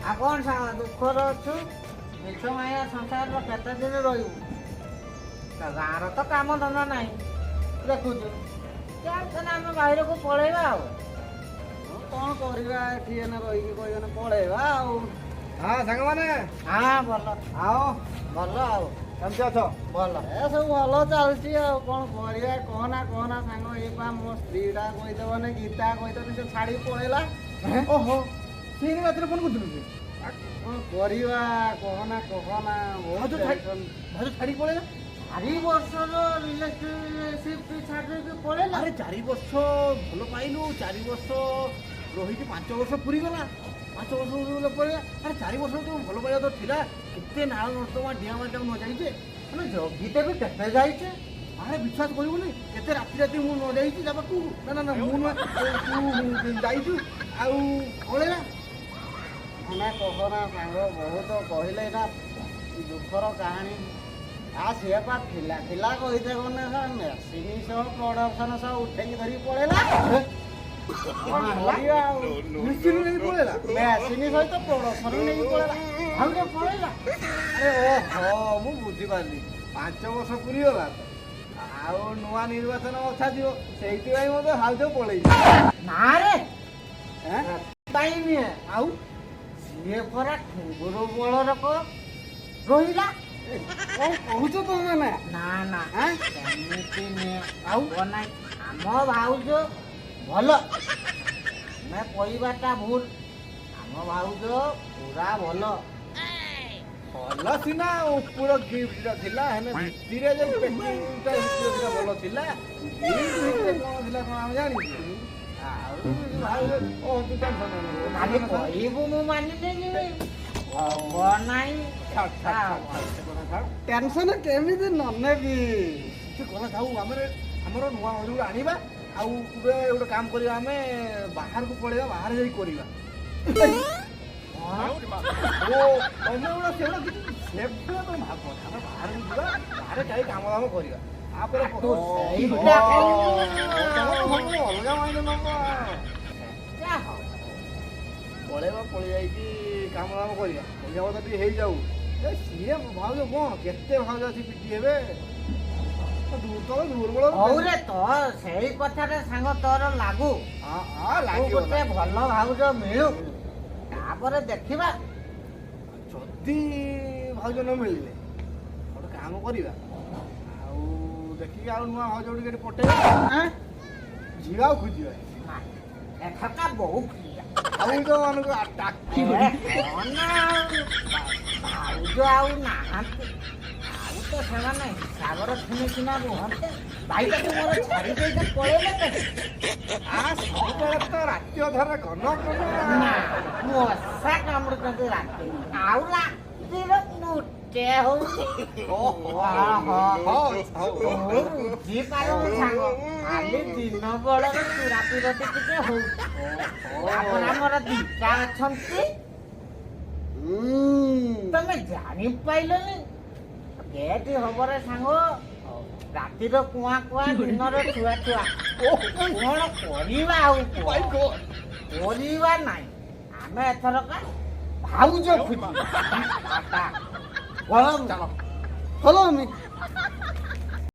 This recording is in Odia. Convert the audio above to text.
ଆଉ କ'ଣ ସାଙ୍ଗ ଦୁଃଖରେ ଅଛୁ ମିଛ ମାୟା ସଂସାରର କେତେ ଦିନ ରହିବୁ ଗାଁର ତ କାମ ଧନ୍ଦା ନାହିଁ ଦେଖୁଛୁ ଚାଲ ଆମେ ବାହାରକୁ ପଳେଇବା ଆଉ କ'ଣ କରିବା ଏଠି ଏନେ ରହିକି କହିବେ ପଳେଇବା ଆଉ। ହଁ ସାଙ୍ଗମାନେ ହଁ ଭଲ ଆଉ ଭଲ ଆଉ କେମିତି ଅଛ? ଭଲ ଏ ସବୁ ଭଲ ଚାଲିଛି ଆଉ କ'ଣ କରିବା କହନା ସାଙ୍ଗ ଏଇ ପା ମୋ ସ୍ତ୍ରୀଟା କହିଦେବନି ଗୀତା କହିଦେବନି ସେ ଛାଡ଼ିକି ପଳେଇଲା। ଓହୋ ସେଇ ରାତିରେ ଫୋନ୍ କରୁଥିଲୁ କି କ'ଣ କରିବା କହନା ଭାଉଜ ଛାଡ଼ିକି ପଳେଇଲା। 4 ବର୍ଷର ରିଲେସନସିପ୍ ଛାଡ଼ି ଦେଇକି ପଳେଇଲା ଆରେ 4 ବର୍ଷ ଭଲ ପାଇଲୁ 4 ବର୍ଷ ରହିକି 5 ବର୍ଷ ପୁରିଗଲା 5 ବର୍ଷ ପଳେଇଲା। ଆରେ 4 ବର୍ଷ ତ ଭଲ ପାଇବା ତ ଥିଲା କେତେ ନାଳ ନର୍ଦ୍ଦମା ଡିଆଁ ମାରିଟାକୁ ନ ଯାଇଛେ ମାନେ ଜଗିତେ ବି କେତେ ଯାଇଛେ ଆରେ ବିଶ୍ୱାସ କରିବୁନି କେତେ ରାତି ମୁଁ ନ ଯାଇଛି ତା ପାଖକୁ ନା ମୁଁ ତୁ ଯାଇଛୁ ଆଉ ପଳେଇଲା। ମାନେ କହନା ସାଙ୍ଗ ବହୁତ କହିଲେ ଏଇଟା ଦୁଃଖର କାହାଣୀ। ସିଏ ପା ଥିଲା କହିଦେବନି ମେସିନ୍ ସହ ପ୍ରଡକ୍ସନ ସହ ଉଠେଇକି ଧରିକି ପଳେଇଲା। କ'ଣ କରିବା ଆଉ ମିସ୍ତ୍ରୀ ନେଇକି ପଳେଇଲା। ମେସିନ୍ ସହିତ ପ୍ରଡକ୍ସନ ନେଇକି ପଳେଇଲା। ଭାଉଜ ପଳେଇଲା ଆରେ ଓହୋ ମୁଁ ବୁଝିପାରିଲି 5 ବର୍ଷ ପୁରିଗଲା ତ ଆଉ ନୂଆ ନିର୍ବାଚନ କଥା ଥିବ ସେଇଥିପାଇଁ ମୋତେ ଭାଉଜ ପଳେଇଛି। ନା ରେ ଏଁ? ପାଇଁ ନୁହେଁ ଆଉ ସିଏ ପରା ଠୁଙ୍ଗୁରୁ ବଳର ରହିଲା କ'ଣ କହୁଛ ତମେ ନା? ନା ଆଁ? ସେମିତି ନୁହେଁ ଆଉ? ନାଇଁ ଆମ ଭାଉଜ ଭଲ ଆମେ କହିବାଟା ଭୁଲ ଆମ ଭାଉଜ ପୁରା ଭଲ ଭଲ ସିନା ଉପର ଗିଫ୍ଟଟା ଥିଲା ହେଲେ ଭିତରେ ଯୋଉ ପେକିଂଟା ଭିତରେ ଭଲ ଥିଲା ଗିଫ୍ଟ ଭିତରେ କ'ଣ ଥିଲା କ'ଣ ଆମେ ଜାଣିଛୁ। ଆଉ ଭାଉଜ ଓ ତୁ ଖାଲି କହିବୁ ମୁଁ ମାନିଲେ ଯିବି ହବ ନାହିଁ ଟେନସନ କେମିତି ନ ନେବି? ସେ କଥା ଥାଉ ଆମର ନୂଆ ହଜୁର ଆଣିବା ଆଉ ଗୋଟେ କାମ କରିବା ଆମେ ବାହାରକୁ ପଳେଇବା ବାହାରେ ଯାଇ କରିବା। ତମେ ଗୁଡ଼ା ସେଗୁଡ଼ା କିଛି ସେଗୁଡ଼ା ତମେ ଭାବ ଆମେ ବାହାରକୁ ଯିବା ବାହାରେ ଯାଇ କାମ ଦାମ କରିବା ତାପରେ ସେଇଟା ଅଲଗା ମାଇଣ୍ଡ ନବ ପଳେଇବା ପଳେଇ ଯାଇକି କାମ ଦାମ କରିବା ପଇସା ପତ୍ର ଟିକେ ହେଇଯାଉ। ସିଏ ଭାଉଜ କ'ଣ କେତେ ଭାଉଜ ଅଛି ପିଟି ହେବେ ଦୁର୍ବଳ ହଉରେ ତ ସେଇ କଥାରେ ସାଙ୍ଗ ତୋର ଲାଗୁ ଗୋଟେ ଭଲ ଭାଉଜ ମିଳୁ ତାପରେ ଦେଖିବା। ଯଦି ଭାଉଜ ନ ମିଳିଲେ ଗୋଟେ କାମ କରିବା ଆଉ ଦେଖିକି ଆଉ ନୂଆ ଭାଉଜ ଟିକେ ପଟେଇବା ଝିଅ ଆଉ ଖୋଜିବା ଏଥକା ବହୁ ଭାଉଜ ମାନଙ୍କୁ ଭାଉଜ ଆଉ ନାହାନ୍ତି ଆଉ ତ ସେମାନେ ହିସାବର ଥିଲେ ସିନା ରୁହନ୍ତେ ଭାଇଟାକୁ ମୋର ଛାଡ଼ି ଦେଇକି ପଳେଇଲେ ସବୁବେଳେ ତ ରାତି ଅଧରେ ଘନ ନା ମଶା କାମୁଡୁଛନ୍ତି ରାତି ଆଉ ରାତିର ମୁଟେ ହଉଛି ବୁଝିପାରୁନି ସାଙ୍ଗ ଖାଲି ଦିନ ବେଳରେ ଚୁରାପିରତି ଟିକେ ହଉଛି ଆମର 2ଟା ଅଛନ୍ତି ତମେ ଜାଣିପାଇଲନି କେଠି ହବରେ ସାଙ୍ଗ ରାତିର କୁଆଁ ଦିନର ଛୁଆ କ'ଣ କରିବା ଆଉ କରିବା ନାହିଁ ଆମେ ଏଥରକ ଭାଉଜ ଖୋଜିବା ଚାଲ ଆମେ